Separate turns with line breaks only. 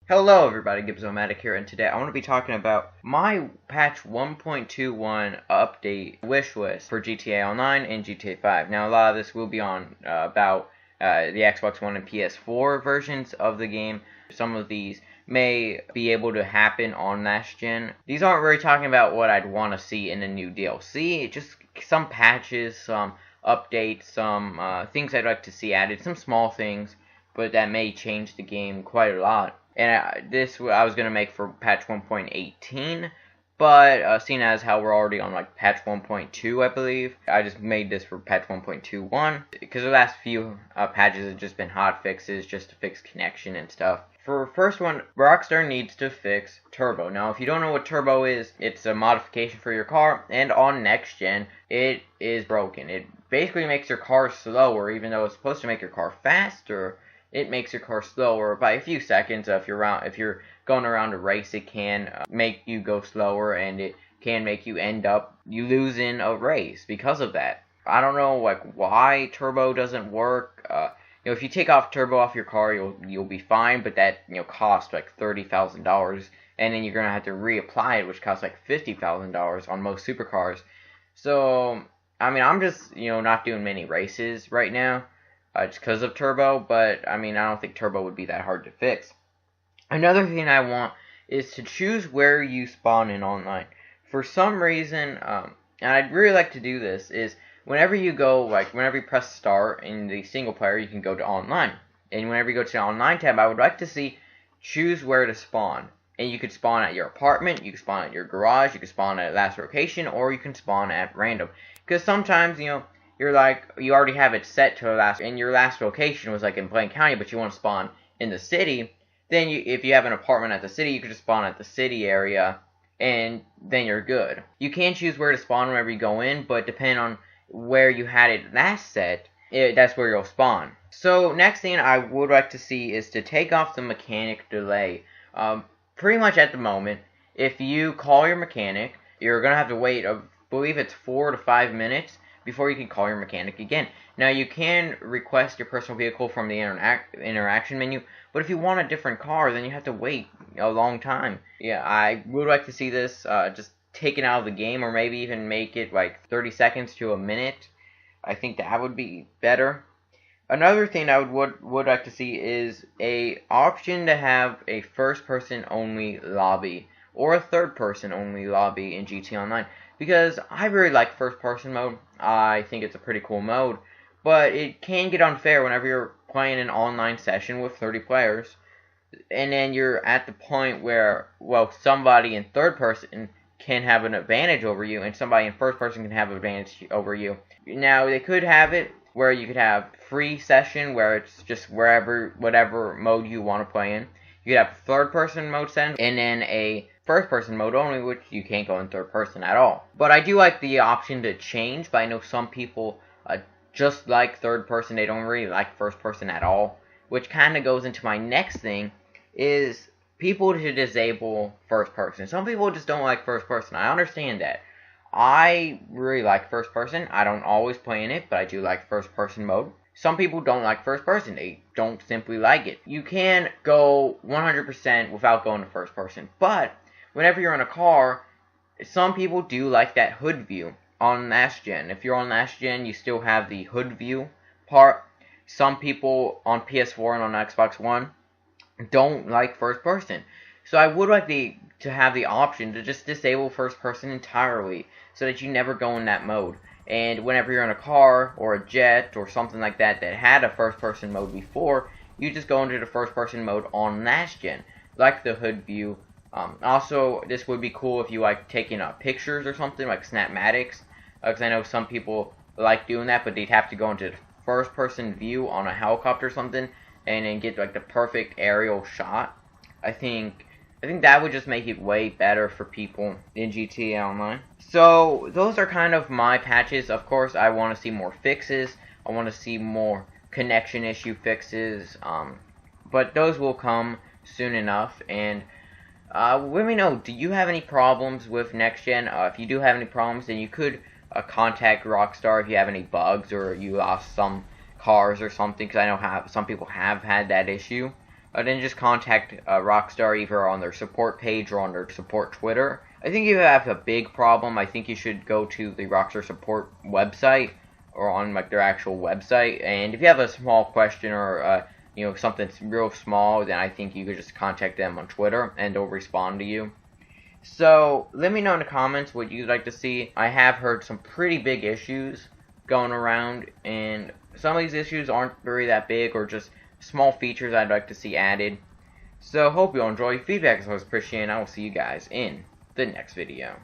Hello everybody, Gibzomatic here, and today I want to be talking about my patch 1.21 update wish list for GTA Online and GTA 5. Now a lot of this will be on about the Xbox One and PS4 versions of the game. Some of these may be able to happen on last gen. These aren't really talking about what I'd want to see in a new DLC, just some patches, some updates, some things I'd like to see added, some small things, but that may change the game quite a lot. And this I was going to make for patch 1.18, but seeing as how we're already on like patch 1.2, I believe, I just made this for patch 1.21, because the last few patches have just been hot fixes just to fix connection and stuff. For first one, Rockstar needs to fix turbo. Now, if you don't know what turbo is, it's a modification for your car, and on next gen, it is broken. It basically makes your car slower, even though it's supposed to make your car faster. It makes your car slower by a few seconds. If you're going around a race, it can make you go slower, and it can make you end up losing a race because of that. I don't know why turbo doesn't work. If you take off turbo off your car, you'll be fine, but that costs like $30,000, and then you're gonna have to reapply it, which costs like $50,000 on most supercars. So I mean, I'm just not doing many races right now. Just because of turbo, but I mean, I don't think turbo would be that hard to fix. Another thing I want is to choose where you spawn in online. For some reason, and I'd really like to do this, is whenever you press start in the single player, you can go to online. And whenever you go to the online tab, I would like to see choose where to spawn. And you could spawn at your apartment, you can spawn at your garage, you can spawn at last location, or you can spawn at random. Because sometimes, you already have it set to your last location was like in Blaine County, but you want to spawn in the city. Then if you have an apartment at the city, you can just spawn at the city area, and then you're good. You can choose where to spawn whenever you go in, but depending on where you had it last set, that's where you'll spawn. So next thing I would like to see is to take off the mechanic delay. Pretty much at the moment, if you call your mechanic, you're gonna have to wait, I believe it's 4 to 5 minutes before you can call your mechanic again. Now, you can request your personal vehicle from the interaction menu, but if you want a different car, then you have to wait a long time. Yeah, I would like to see this just taken out of the game, or maybe even make it like 30 seconds to a minute. I think that would be better. Another thing I would like to see is a option to have a first-person only lobby, or a third-person only lobby in GTA Online. Because I really like first-person mode. I think it's a pretty cool mode. But it can get unfair whenever you're playing an online session with 30 players. And then you're at the point where, somebody in third person can have an advantage over you, and somebody in first person can have an advantage over you. Now, they could have it where you could have free session, where it's just whatever mode you want to play in. You could have third-person mode set, and then a first-person mode only, which you can't go in third-person at all. But I do like the option to change, but I know some people just like third-person. They don't really like first-person at all, which kind of goes into my next thing, is people to disable first-person. Some people just don't like first-person. I understand that. I really like first-person. I don't always play in it, but I do like first-person mode. Some people don't like first person. They don't simply like it. You can go 100% without going to first person. But whenever you're in a car, some people do like that hood view on last gen. If you're on last gen, you still have the hood view part. Some people on PS4 and on Xbox One don't like first person. So I would like to have the option to just disable first person entirely, so that you never go in that mode. And whenever you're in a car, or a jet, or something like that had a first-person mode before, you just go into the first-person mode on last gen, like the hood view. Also, this would be cool if you like taking pictures or something, like Snapmatics, because I know some people like doing that, but they'd have to go into the first-person view on a helicopter or something, and then get like the perfect aerial shot. I think that would just make it way better for people in GTA Online. So, those are kind of my patches. Of course, I want to see more fixes. I want to see more connection issue fixes. But those will come soon enough. And let me know, do you have any problems with next gen? If you do have any problems, then you could contact Rockstar if you have any bugs, or you lost some cars or something, because I know some people have had that issue. then just contact Rockstar either on their support page or on their support Twitter. I think if you have a big problem, I think you should go to the Rockstar support website or on like their actual website. And if you have a small question or something real small, then I think you could just contact them on Twitter and they'll respond to you. So let me know in the comments what you'd like to see. I have heard some pretty big issues going around, and some of these issues aren't very that big or just small features I'd like to see added. So hope you'll enjoy feedback, as always appreciate, and I will see you guys in the next video.